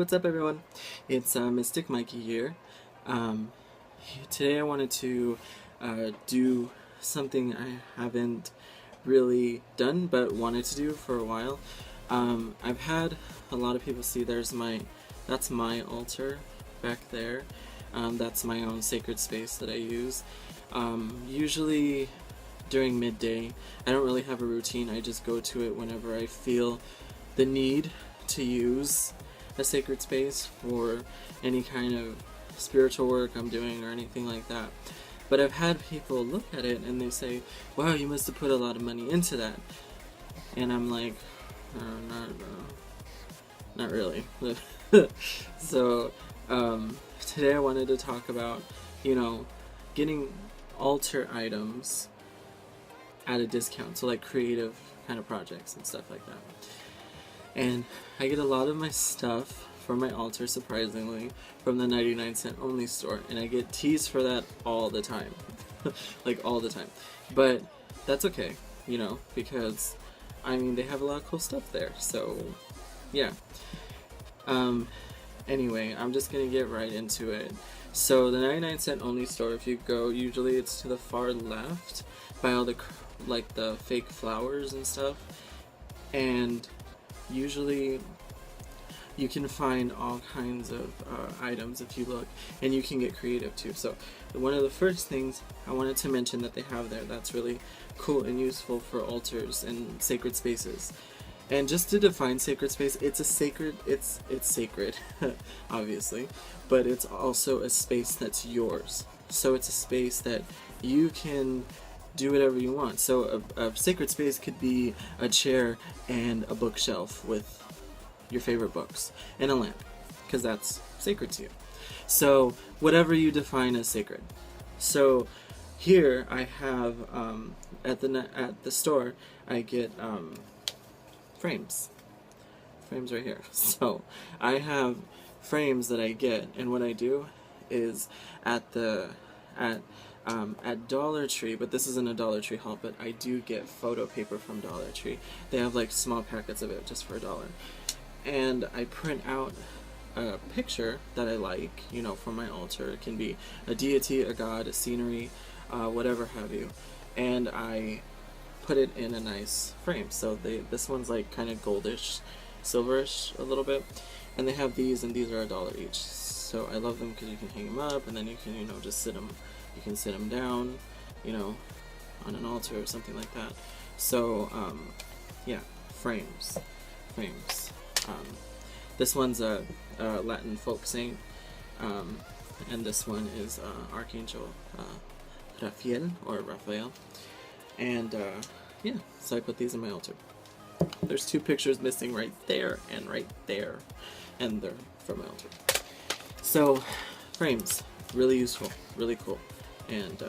What's up, everyone? It's Mystic Mikey here. Um, Today I wanted to do something I haven't really done but wanted to do for a while. I've had a lot of people see that's my altar back there. That's my own sacred space that I use. Usually during midday. I don't really have a routine. I just go to it whenever I feel the need to use a sacred space for any kind of spiritual work I'm doing or anything like that. But I've had people look at it and they say, wow, you must have put a lot of money into that. And I'm like, not really. So today I wanted to talk about, getting altar items at a discount, so like creative kind of projects and stuff like that. And I get a lot of my stuff for my altar, surprisingly, from the 99-cent only store, and I get teased for that all the time. Like all the time. But that's okay, because they have a lot of cool stuff there, so yeah. Anyway, I'm just gonna get right into it. So the 99-cent only store, if you go, usually it's to the far left by all the the fake flowers and stuff, and usually you can find all kinds of items if you look, and you can get creative too. So one of the first things I wanted to mention that they have there that's really cool and useful for altars and sacred spaces. And just to define sacred space, it's sacred, obviously, but it's also a space that's yours. So it's a space that you can do whatever you want. So a sacred space could be a chair and a bookshelf with your favorite books and a lamp, because that's sacred to you. So whatever you define as sacred. So here I have at the store I get frames right here. So I have frames that I get, and what I do is at Dollar Tree, but this isn't a Dollar Tree haul, but I do get photo paper from Dollar Tree. They have like small packets of it just for $1. And I print out a picture that I like, for my altar. It can be a deity, a god, a scenery, whatever have you. And I put it in a nice frame. So this one's like kind of goldish, silverish a little bit. And they have these, and these are $1 each. So I love them because you can hang them up, and then you can, just sit them. You can sit them down, on an altar or something like that. So, yeah, frames. This one's a Latin folk saint, and this one is Archangel Raphael. And, yeah, so I put these in my altar. There's 2 pictures missing right there, and they're from my altar. So, frames, really useful, really cool. And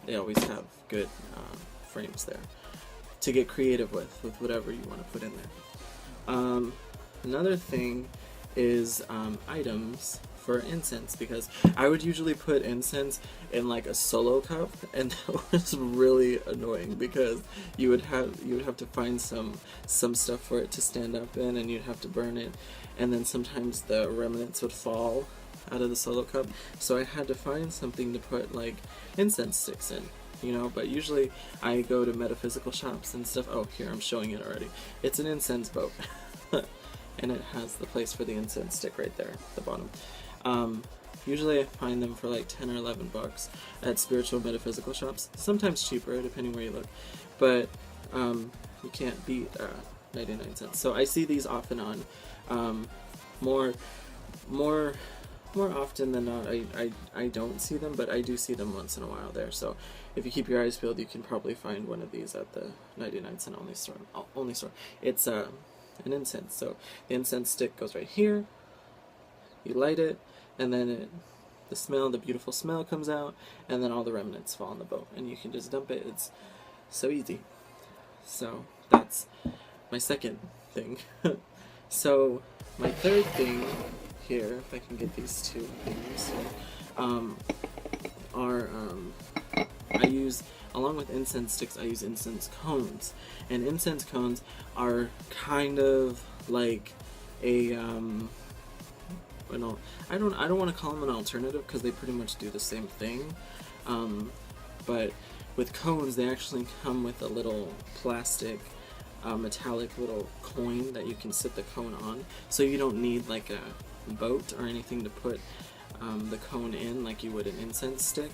they always have good frames there to get creative with whatever you want to put in there. Another thing is items for incense, because I would usually put incense in like a solo cup, and that was really annoying because you would have to find some stuff for it to stand up in, and you'd have to burn it, and then sometimes the remnants would fall out of the solo cup, so I had to find something to put like incense sticks in, but usually I go to metaphysical shops and stuff. Oh, here, I'm showing it already. It's an incense boat. And it has the place for the incense stick right there at the bottom. Usually I find them for like 10 or 11 bucks at spiritual metaphysical shops, sometimes cheaper depending where you look, but you can't beat 99 cents. So I see these off and on. More often than not, I don't see them, but I do see them once in a while there. So if you keep your eyes peeled, you can probably find one of these at the 99-cent only store. It's an incense. So the incense stick goes right here. You light it, and then the beautiful smell comes out, and then all the remnants fall in the boat, and you can just dump it. It's so easy. So that's my second thing. So my third thing here, if I can get these 2 things, are I use, along with incense sticks, I use incense cones. And incense cones are kind of like a I don't want to call them an alternative because they pretty much do the same thing, but with cones they actually come with a little plastic metallic little coin that you can sit the cone on, so you don't need like a boat or anything to put the cone in like you would an incense stick.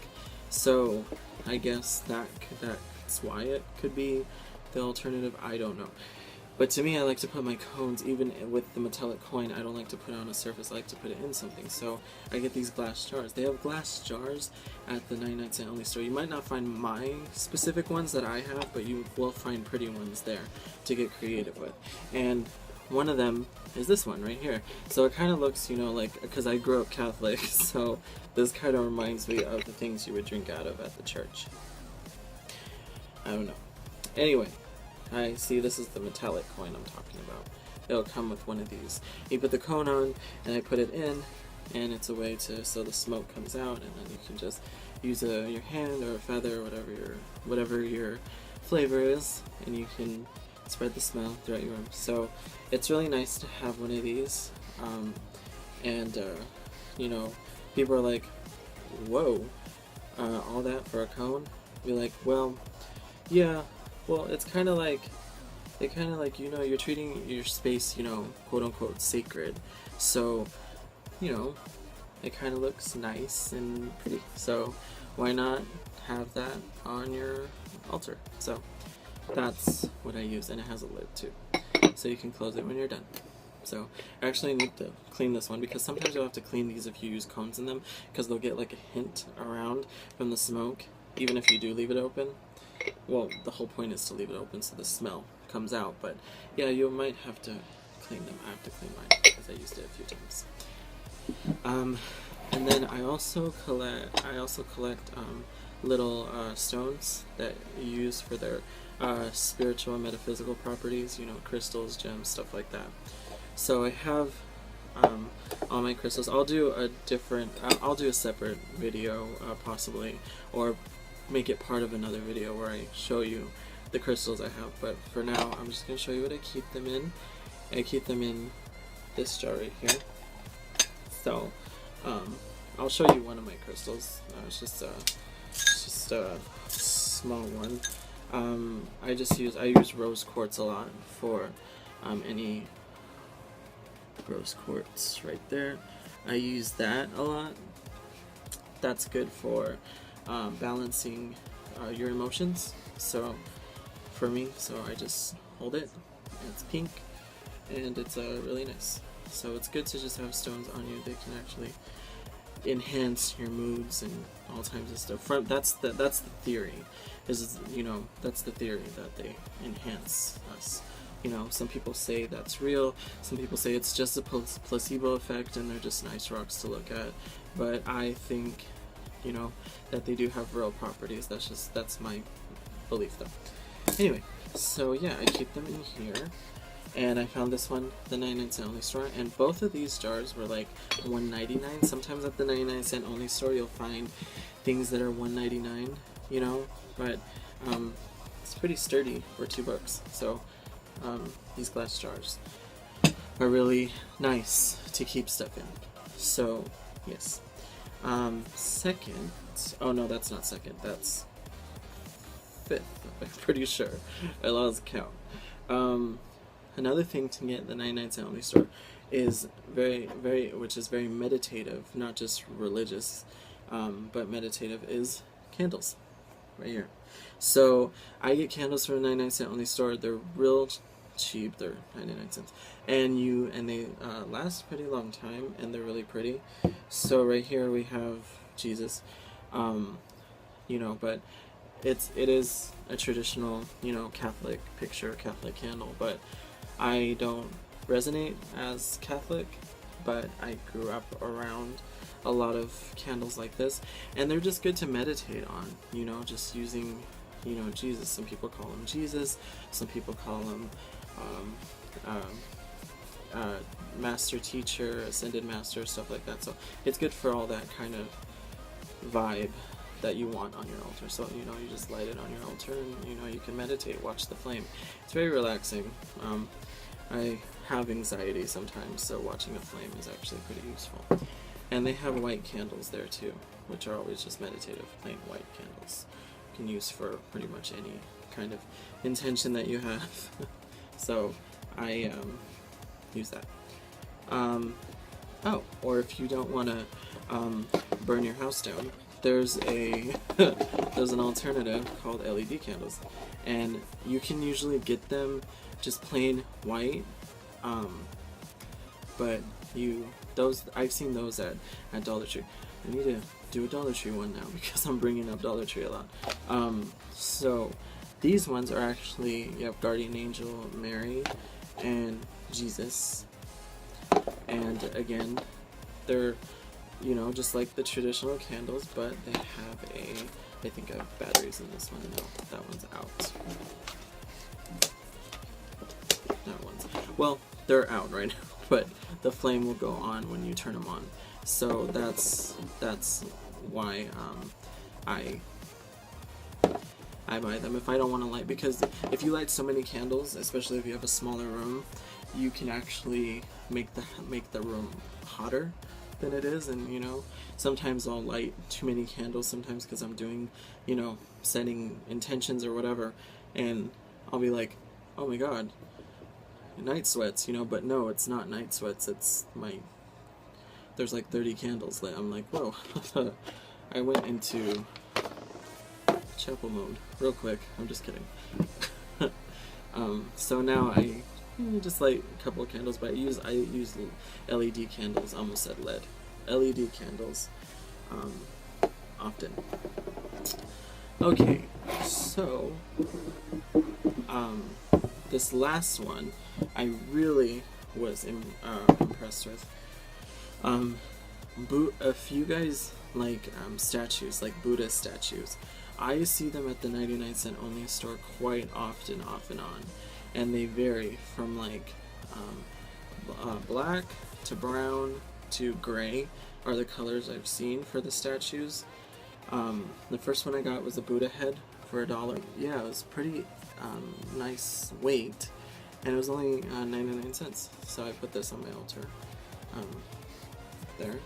So I guess that's why it could be the alternative. I don't know. But to me, I like to put my cones, even with the metallic coin, I don't like to put it on a surface, I like to put it in something. So I get these glass jars. They have glass jars at the 99-cent only store. You might not find my specific ones that I have, but you will find pretty ones there to get creative with. And one of them is this one right here. So it kind of looks, you know, like, because I grew up Catholic, so this kind of reminds me of the things you would drink out of at the church. I don't know. Anyway. I see this is the metallic coin I'm talking about. It'll come with one of these. You put the cone on, and I put it in, and it's a way to, so the smoke comes out, and then you can just use your hand or a feather, whatever your flavor is, and you can spread the smell throughout your room. So it's really nice to have one of these, you know, people are like, whoa, all that for a cone? Be like, well, yeah. Well, it's kind of like, you know, you're treating your space, you know, quote unquote sacred. So, you know, it kind of looks nice and pretty. So, why not have that on your altar? So, that's what I use, and it has a lid too. So you can close it when you're done. So, I actually need to clean this one because sometimes you'll have to clean these if you use cones in them because they'll get like a hint around from the smoke, even if you do leave it open. Well, the whole point is to leave it open so the smell comes out, but yeah, you might have to clean them. I have to clean mine because I used it a few times. And then I also collect little stones that you use for their spiritual and metaphysical properties, you know, crystals, gems, stuff like that. So I have all my crystals. I'll do a separate video possibly, or make it part of another video where I show you the crystals I have, but for now I'm just going to show you what I keep them in. I keep them in this jar right here. So I'll show you one of my crystals. It's just a small one. I use rose quartz a lot for any rose quartz right there. I use that a lot. That's good for balancing your emotions. So for me, so I just hold it. It's pink and it's really nice. So it's good to just have stones on you. They can actually enhance your moods and all kinds of stuff. That's the theory. That's the theory that they enhance us. You know, some people say that's real. Some people say it's just a placebo effect and they're just nice rocks to look at. But I think, you know, that they do have real properties. That's my belief though. Anyway, so yeah, I keep them in here. And I found this one, the 99-cent only store, and both of these jars were like $1.99. Sometimes at the 99-cent only store you'll find things that are $1.99, you know, but it's pretty sturdy for $2. So these glass jars are really nice to keep stuff in. So yes. Second, oh no, that's not second, that's fifth, I'm pretty sure. I lost count. Another thing to get at the 99-cent only store is which is very meditative, not just religious, but meditative, is candles, right here. So I get candles from the 99-cent only store. They're real cheap. They're 99 cents, and they last a pretty long time, and they're really pretty. So right here we have Jesus, you know, but it is a traditional, you know, Catholic picture, Catholic candle, but I don't resonate as Catholic, but I grew up around a lot of candles like this, and they're just good to meditate on, you know, just using, you know, Jesus. Some people call him Jesus, some people call him master teacher, ascended master, stuff like that. So it's good for all that kind of vibe that you want on your altar. So, you know, you just light it on your altar and, you know, you can meditate, watch the flame. It's very relaxing. I have anxiety sometimes, so watching a flame is actually pretty useful. And they have white candles there too, which are always just meditative, plain white candles. You can use for pretty much any kind of intention that you have. So I use that. Oh, or if you don't want to burn your house down, there's a there's an alternative called LED candles, and you can usually get them just plain white, but I've seen those at Dollar Tree. I need to do a Dollar Tree one now because I'm bringing up Dollar Tree a lot. So these ones are actually, you have Guardian Angel, Mary, and Jesus. And again, they're, you know, just like the traditional candles, but they have I think I have batteries in this one. No, that one's out. Well, they're out right now, but the flame will go on when you turn them on. So that's why I buy them if I don't want to light, because if you light so many candles, especially if you have a smaller room, you can actually make the room hotter than it is. And you know, sometimes I'll light too many candles sometimes because I'm doing, you know, setting intentions or whatever, and I'll be like, oh my god, night sweats, you know. But no, it's not night sweats, it's there's like 30 candles lit. I'm like, whoa. I went into chapel mode real quick. I'm just kidding. So now I just light a couple of candles, but I use LED candles. I almost said LED. LED candles often. Okay, so this last one I really was impressed with. If you guys like statues, like Buddha statues, I see them at the 99-cent only store quite often, off and on, and they vary from like black to brown to gray are the colors I've seen for the statues. The first one I got was a Buddha head for $1. Yeah, it was pretty nice weight, and it was only 99 cents. So I put this on my altar there.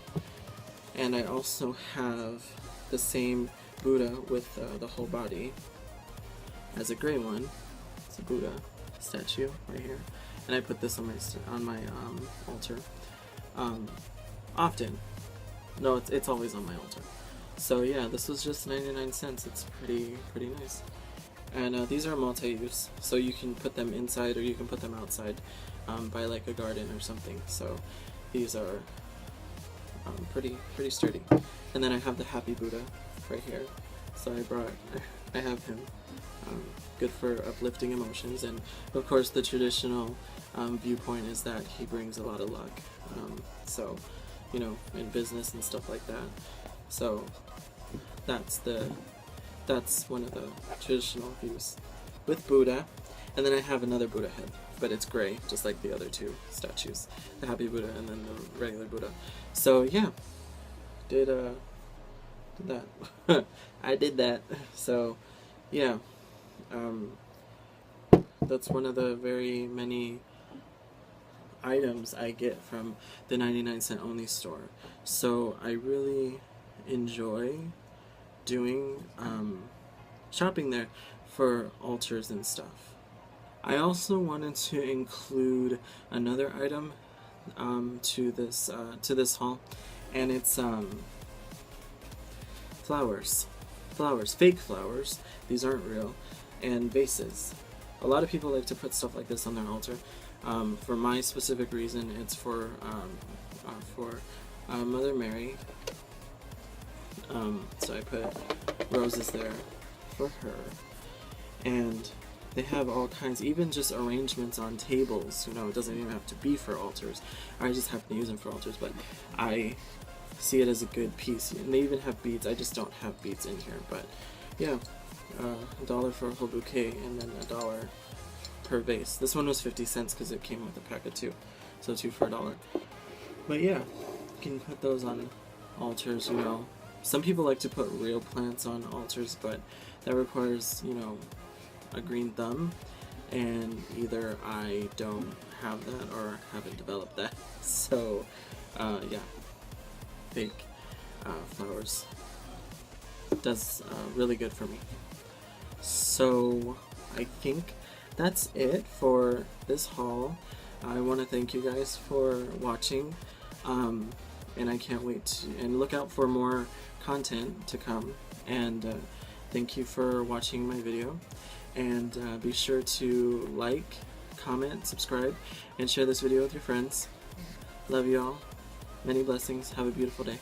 And I also have the same Buddha with the whole body as a gray one. It's a Buddha statue right here, and I put this on my altar often. No, it's always on my altar. So yeah, this was just 99 cents. It's pretty nice. And these are multi-use, so you can put them inside or you can put them outside by like a garden or something. So these are pretty sturdy. And then I have the Happy Buddha right here. So I have him. Good for uplifting emotions, and of course the traditional viewpoint is that he brings a lot of luck. So, you know, in business and stuff like that. So that's one of the traditional views with Buddha. And then I have another Buddha head, but it's gray, just like the other two statues, the Happy Buddha and then the regular Buddha. So yeah, did that. I did that. So yeah, that's one of the very many items I get from the 99-cent only store. So I really enjoy doing shopping there for altars and stuff. I also wanted to include another item to this haul, and it's flowers, fake flowers. These aren't real, and vases. A lot of people like to put stuff like this on their altar. For my specific reason, it's for Mother Mary. So I put roses there for her, and they have all kinds, even just arrangements on tables. You know, it doesn't even have to be for altars. I just happen to use them for altars, but I see it as a good piece. And they even have beads. I just don't have beads in here, but yeah, $1 for a whole bouquet, and then $1 per vase. This one was 50 cents because it came with a pack of 2, so 2 for $1. But yeah, you can put those on altars. You know, some people like to put real plants on altars, but that requires, you know, a green thumb, and either I don't have that or haven't developed that. So yeah, fake flowers does really good for me. So I think that's it for this haul. I want to thank you guys for watching, and I can't wait to, and look out for more content to come, and thank you for watching my video, and be sure to like, comment, subscribe, and share this video with your friends. Love you all. Many blessings. Have a beautiful day.